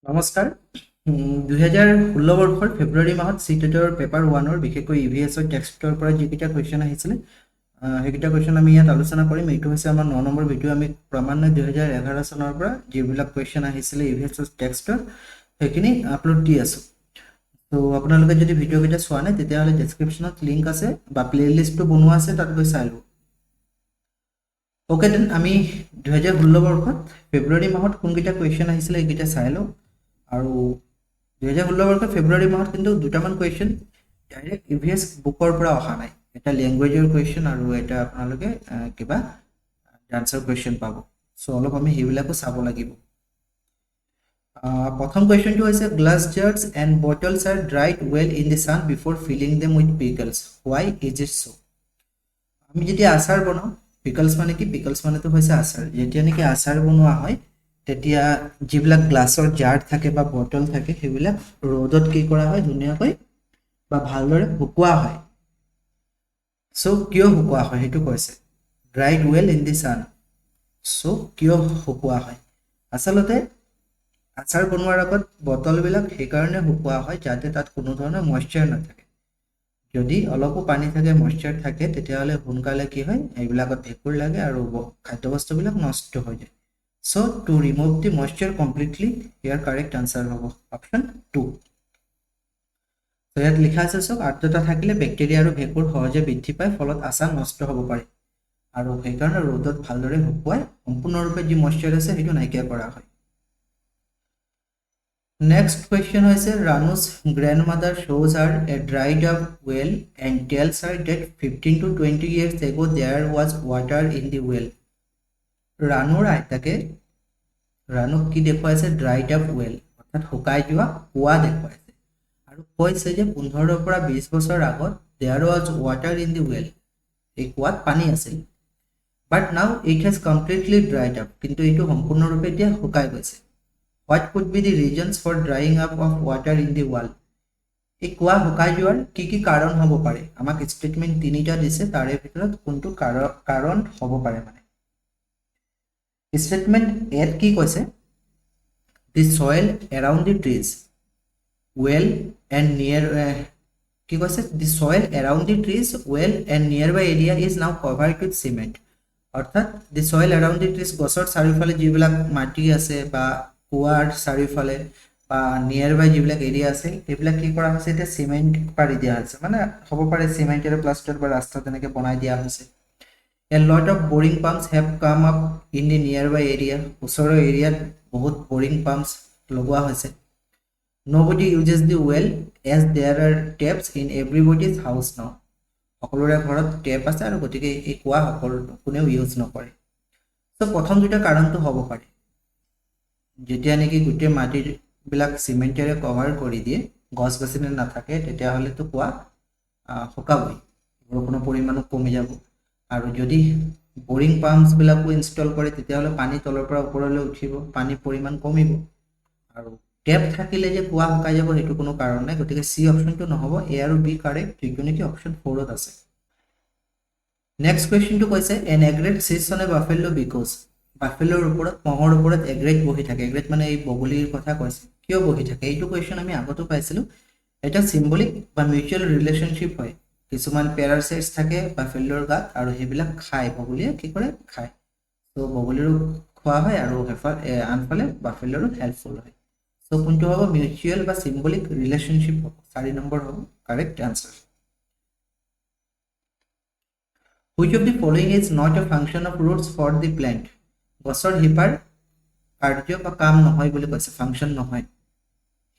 নমস্কাৰ 2016 বৰ্ষৰ ফেব্ৰুৱাৰী মাহত চিটেটৰ পেপাৰ 1ৰ বিশেষকৈ ইভিএছৰ টেক্সটৰ পৰা যিকেইটা কুৱেশ্যন আহিছিলে সেইকেইটা কুৱেশ্যন আমি ইয়াত আলোচনা কৰিম। এইটো হৈছে আমাৰ 9 নম্বৰ ভিডিঅ। আমি ক্ৰমান্বয়ে 2011 চনৰ পৰা যিবিলাক কুৱেশ্যন আহিছিলে ইভিএছৰ টেক্সটৰ সেইখিনি আপলোড দি আছো। তো আপোনালোকে যদি ভিডিঅ কেইটা চোৱা নাই তেতিয়াহ'লে ডেছক্ৰিপশ্যনত লিংক আছে বা প্লেলিষ্টটো বনোৱা আছে, তাত গৈ চাই ল'ব। ওকে দেন আমি 2016 বৰ্ষত ফেব্ৰুৱাৰী মাহত কোনকেইটা কুৱেশ্যন আহিছিলে এইকেইটা চাই লওঁ। আৰু 2016 বৰ্ষৰ ফেব্ৰুৱাৰী মাহত কিন্তু দুটামান কুৱেশ্যন ডাইৰেক্ট ইভিএছ বুকৰ পৰা অহা নাই। এটা লেংগুৱেজৰ কুৱেশ্যন আৰু এটা আপোনালোকে কিবা ডান্সৰ কুৱেশ্যন পাব। চ' অলপ আমি সেইবিলাকো চাব লাগিব। প্ৰথম কুৱেশ্যনটো হৈছে glass jars and bottles are dried well in the sun before filling them with pickles, why is it so'? আমি যেতিয়া আচাৰ বনাওঁ, পিকলছ মানে কি? পিকলছ মানেতো হৈছে আচাৰ। যেতিয়া নেকি আচাৰ বনোৱা হয় তেতিয়া যিবিলাক গ্লাছৰ জাৰ থাকে বা বটল থাকে সেইবিলাক ৰ'দত কি কৰা হয়? ধুনীয়াকৈ বা ভালদৰে শুকোৱা হয়। চ' কিয় শুকোৱা হয় সেইটো কৈছে, dried well in the sun. So' কিয় শুকোৱা হয়? আচলতে আচাৰ বনোৱাৰ আগত বটলবিলাক সেইকাৰণে শুকোৱা হয় যাতে তাত কোনো ধৰণৰ মইশ্চাৰ নাথাকে। যদি অলপো পানী থাকে, মইশ্চাৰ থাকে, তেতিয়াহ'লে সোনকালে কি হয়? এইবিলাকত ভেঁকুৰ লাগে আৰু খাদ্যবস্তুবিলাক নষ্ট হৈ যায়। So to remove the moisture completely, your correct answer হ'ব option 2. So ইয়াত লিখা আছে চাওক, আৰ্দ্ৰতা থাকিলে বেক্টেৰিয়া আৰু ভেঁকুৰ সহজে বৃদ্ধি পায়, ফলত আচাৰ নষ্ট হ'ব পাৰে আৰু সেইকাৰণে ৰ'দত ভালদৰে শুকুৱাই সম্পূৰ্ণৰূপে যি মইশ্চাৰ আছে সেইটো নাইকিয়া কৰা হয়। নেক্সট কুৱেশ্যন হৈছে ৰানুছ গ্ৰেণ্ডমাদাৰ shows her a dried up well and tells her that 15 to 20 years ago there was water in the well. ৰানুৰ আইতাকে ৰানুক কি দেখুৱাইছে? ড্ৰাইড আপ ৱেল, অৰ্থাৎ শুকাই যোৱা কুঁৱা দেখুৱাইছে আৰু কৈছে যে 15 পৰা 20 বছৰ আগত there was water in the well, এই কুঁৱাত পানী আছিল। But now it has completely dried up, কিন্তু এইটো সম্পূৰ্ণৰূপে এতিয়া শুকাই গৈছে। What could be the reasons for drying up of water in the well? এই কুঁৱা শুকাই যোৱাৰ কি কি কাৰণ হ'ব পাৰে? আমাক ষ্টেটমেণ্ট তিনিটা দিছে, তাৰে ভিতৰত কোনটো কাৰণ হ'ব পাৰে? মানে স্টেটমেন্ট এত কি কৈছে? The soil around the trees well and near কি কৈছে? The soil around the trees well and nearby area is now covered with cement. অৰ্থাৎ the soil around the trees, গছৰ চাৰিওফালে যিবিলাক মাটি আছে বা কুঁৱাৰ চাৰিওফালে বা নিয়াৰ বাই যিবিলাক এৰিয়া আছে সেইবিলাক কি কৰা হৈছে? এতিয়া চিমেণ্ট পাৰি দিয়া হৈছে, মানে হ'ব পাৰে চিমেণ্টেৰে প্লাষ্টাৰ বা ৰাস্তা তেনেকৈ বনাই দিয়া হৈছে। A lot of boring pumps have come up in the nearby area. ওচৰৰ এৰিয়াত বহুত boring pumps লগোৱা হৈছে। Nobody uses the well as there are taps in everybody's house now. সকলোৰে ঘৰত টেপ আছে আৰু গতিকে এই কুঁৱা কোনেও ইউজ নকৰে। চ' প্ৰথম দুটা কাৰণটো হ'ব পাৰে, যেতিয়া নেকি গোটেই মাটিবিলাক চিমেণ্টেৰে কভাৰ কৰি দিয়ে, গছ গছনি নাথাকে, তেতিয়াহ'লেতো কুঁৱা শুকাবই, বৰষুণৰ পৰিমাণো কমি যাব। আৰু যদি বৰিং পাম্পছবিলাকো ইনষ্টল কৰে তেতিয়াহ'লে পানী তলৰ পৰা ওপৰলৈ উঠিব, পানীৰ পৰিমাণ কমিব। আৰু টেপ থাকিলে যে কুঁৱা শুকাই যাব সেইটো কোনো কাৰণ নাই, গতিকে চি অপশ্যনটো নহ'ব, এ আৰু বি কাৰেক্ট, যিটো নেকি অপশ্যন 4ত আছে। নেক্সট কুৱেশ্যনটো কৈছে an egret sits on a buffalo because. বাফেলোৰ ওপৰত, মহৰ ওপৰত এগ্ৰেট বহি থাকে। এগ্ৰেট মানে এই বগলীৰ কথা কৈছে। কিয় বহি থাকে? এইটো কুৱেশ্যন আমি আগতো পাইছিলোঁ। এটা চিম্বলিক বা মিউচুৱেল ৰিলেশ্যনশ্বিপ হয়। কিছুমান পেৰাচাইটছ থাকে বাফেলোৰ গাত আৰু সেইবিলাক খায়, বগলীয়ে কি কৰে? খায়। ত' বগলীৰো খোৱা হয় আৰু আনফালে বাফেলোৰো হেল্পফুল হয়। চ' কোনটো হ'ব? মিউচুৱেল বা চিম্বলিক ৰিলেশ্যনশ্বিপ হ'ব, 4 নম্বৰ হ'ব correct answer. Which of the following is not a function of roots for the plant? গছৰ শিপাৰ কাৰ্য বা কাম নহয় বুলি কৈছে, ফাংচন নহয়,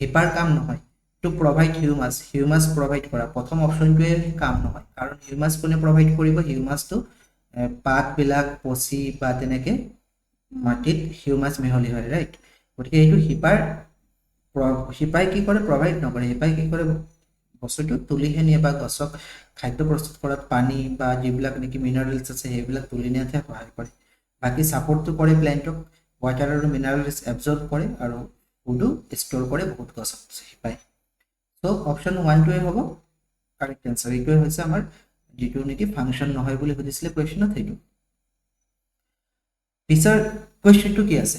শিপাৰ কাম নহয়। Two provide humus, humus provide কৰা, প্ৰথম অপশ্যনটোৱে কাম নহয়, কাৰণ হিউমাছ কোনে প্ৰভাইড কৰিব? হিউমাছটো পাতবিলাক পচি বা তেনেকৈ মাটিত হিউমাছ মিহলি হয়, ৰাইট? গতিকে এইটো শিপাই কি কৰে? প্ৰভাইড নকৰে। শিপাই কি কৰে? বস্তুটো তুলিহে নিয়ে বা গছক খাদ্য প্ৰস্তুত কৰাত পানী বা যিবিলাক নেকি মিনাৰেলছ আছে সেইবিলাক তুলি নিয়াতহে সহায় কৰে। বাকী ছাপোৰ্টটো কৰে প্লেণ্টক, ৱাটাৰ আৰু মিনাৰেলছ এবজৰ্ব কৰে আৰু ফুডো ষ্ট'ৰ কৰে বহুত গছক শিপাই। চ' অপশ্যন 1টোৱে হ'ব কাৰেক্ট এনচাৰ। এইটোৱে হৈছে আমাৰ যিটো নেকি ফাংচন নহয় বুলি সুধিছিলে কুৱেশ্যনত, সেইটো। পিছৰ কুৱেশ্যনটো কি আছে?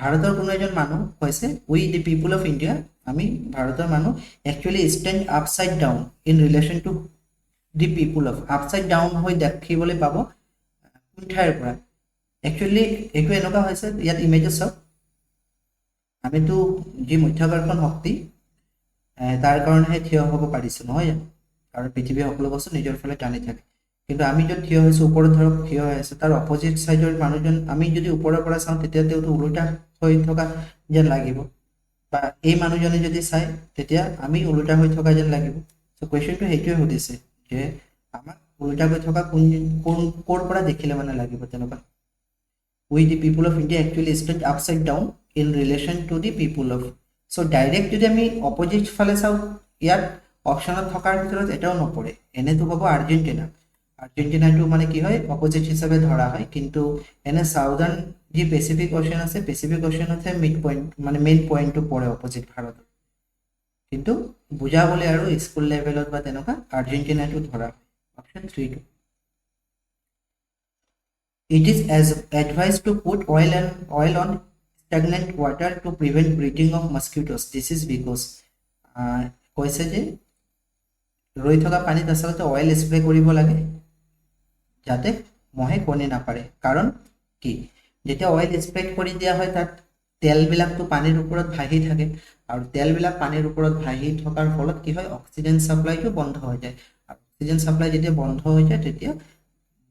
ভাৰতৰ কোনো এজন মানুহ কৈছে উই দি পিপল অফ ইণ্ডিয়া, আমি ভাৰতৰ মানুহ actually stand upside down in relation to the people of, upside down হৈ দেখিবলৈ পাব কোন ঠাইৰ পৰা। একচুৱেলি এইটো এনেকুৱা হৈছে, ইয়াত ইমেজেছ চাওক, আমিতো যি মধ্যাকৰ্ষণ শক্তি তাৰ কাৰণেহে থিয় হ'ব পাৰিছোঁ নহয় জানো, কাৰণ পৃথিৱীৰ সকলো বস্তু নিজৰ ফালে টানি থাকে। কিন্তু আমি য'ত থিয় হৈছোঁ, ওপৰত ধৰক থিয় হৈ আছে, তাৰ অপজিট ছাইডৰ মানুহজন আমি যদি ওপৰৰ পৰা চাওঁ তেতিয়া তেওঁতো ওলোটা হৈ থকা যেন লাগিব, বা এই মানুহজনে যদি চায় তেতিয়া আমি ওলোটা হৈ থকা যেন লাগিব। চ' কুৱেশ্যনটো সেইটোৱে সুধিছে যে আমাক ওলোটা হৈ থকা ক'ৰ পৰা দেখিলে মানে লাগিব তেনেকুৱা। We the people of India actually stand upside down in relation to the people of. So' direct যদি আমি অপজিট ফালে চাওঁ, ইয়াত অপশ্যনত থকাৰ ভিতৰত এটাও নপৰে, এনেতো হ'ব আৰ্জেণ্টিনা। আৰ্জেণ্টিনাটো মানে কি হয়, অপজিট হিচাপে ধৰা হয়, কিন্তু এনে চাউদাৰ্ণ যি পেচিফিক অ'চিয়ান আছে, পেচিফিক অ'চিয়ানতহে মিড পইণ্ট মানে মেইন পইণ্টটো পৰে অপজিট ভাৰতত, কিন্তু বুজাবলৈ আৰু স্কুল লেভেলত বা তেনেকুৱা আৰ্জেণ্টিনাটো ধৰা হয়। Option 3টো। It is as advised to put oil on stagnant water to prevent breeding of mosquitoes. This is because কৈছে যে ৰৈ থকা পানীত আচলতে অইল স্প্ৰে কৰিব লাগে যাতে মহে কণী নাপাৰে। কাৰণ কি, যেতিয়া অইল স্প্ৰে কৰি দিয়া হয় তাত তেলবিলাকতো পানীৰ ওপৰত ভাহি থাকে, আৰু তেলবিলাক পানীৰ ওপৰত ভাহি থকাৰ ফলত কি হয়, অক্সিজেন ছাপ্লাইটো বন্ধ হৈ যায়, আৰু অক্সিজেন ছাপ্লাই যেতিয়া বন্ধ হৈ যায় তেতিয়া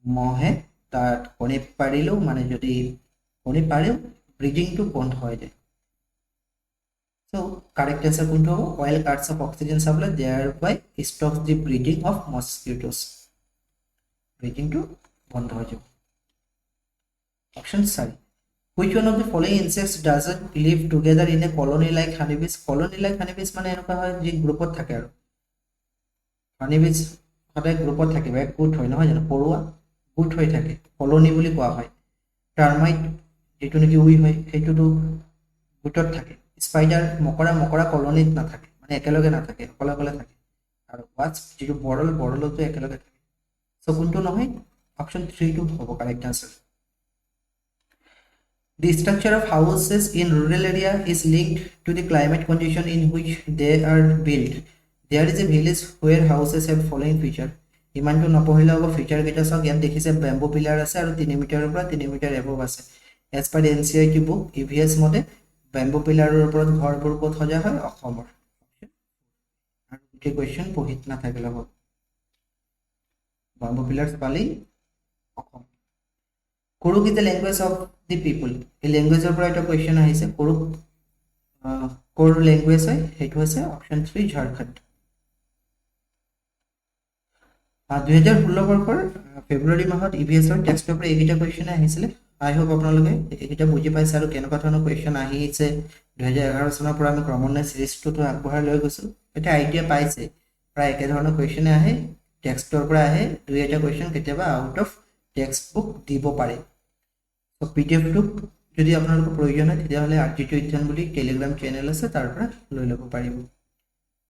মহে তাত কণী পাৰিলেও মানে যদি কণী পাৰেও ব্ৰিডিংটো বন্ধ হৈ যায়। So correct answer কোনটো হ'ব, oil cuts off oxygen supply thereby stops the breeding of mosquitoes, breeding to বন্ধ হৈ যাব। Option 4, which one of the following insects doesn't live together in a colony like honeybees? Colony like honeybees মানে এনেকুৱা হয় যি গ্ৰুপত থাকে, আৰু honeybees সদায় গ্ৰুপত থাকিব, এক গোট হয় নহয় জানো, পৰুৱা গোট হৈ থাকে, কলনী বুলি কোৱা হয়। টাৰ্মাইট যেটো নেকি উই হয় সেইটোতো গোটত থাকে। স্পাইডাৰ মকৰা কলনীত নাথাকে, মানে একেলগে নাথাকে, অকলে অকলে থাকে। আৰু ৱাটছ যেটো বৰলতো একেলগে থাকে। সো কোনটো নহয়, অপশ্যন 3টো হ'ব correct answer. The structure of houses in rural area is linked to the climate condition in which they are built. There is a village where houses have following feature. ইমানটো নপঢ়িলে হ'ব, feature কেইটা চাওক, ইয়াত দেখিছে bamboo pillar আছে আৰু 3 মিটাৰৰ পৰা 3 মিটাৰ এবভ আছে। As per NCERT book EVS মতে বেম্বো পিলাৰৰ ওপৰত ঘৰবোৰ ক'ত সজা হয়, অসমৰ। আৰু গোটেই কুৱেশ্যন পঢ়ি নাথাকিলে হ'ব, বেম্বো পিলাৰ্ছ পালি Assam. Kurukh is the language of the people, এই লেংগুৱেজৰ পৰা এটা কুৱেশ্যন আহিছে, কুৰুক ক'ৰ লেংগুৱেজ হয়, সেইটো হৈছে অপশ্যন 3 ঝাৰখণ্ড। 2016 বৰ্ষৰ ফেব্ৰুৱাৰী মাহত EVSৰ টেক্সট পেপাৰ এইকেইটা কুৱেশ্যন আহিছিলে। আই হোপ আপোনালোকে এইকেইটা বুজি পাইছে আৰু কেনেকুৱা ধৰণৰ কুৱেশ্যন আহিছে। 2011 চনৰ পৰা আমি ক্ৰমান্বয়ে চিৰিজটোতো আগবঢ়াই লৈ গৈছোঁ, এতিয়া আইডিয়া পাইছে প্ৰায় একেধৰণৰ কুৱেশ্যনে আহে, টেক্সটৰ পৰা আহে, 2-এটা কুৱেশ্যন কেতিয়াবা আউট অফ টেক্সট বুক দিব পাৰে। তো PDF-টো যদি আপোনালোকৰ প্ৰয়োজন হয় তেতিয়াহ'লে RG2 অধ্যয়ন বুলি টেলিগ্ৰাম চেনেল আছে, তাৰ পৰা লৈ ল'ব পাৰিব।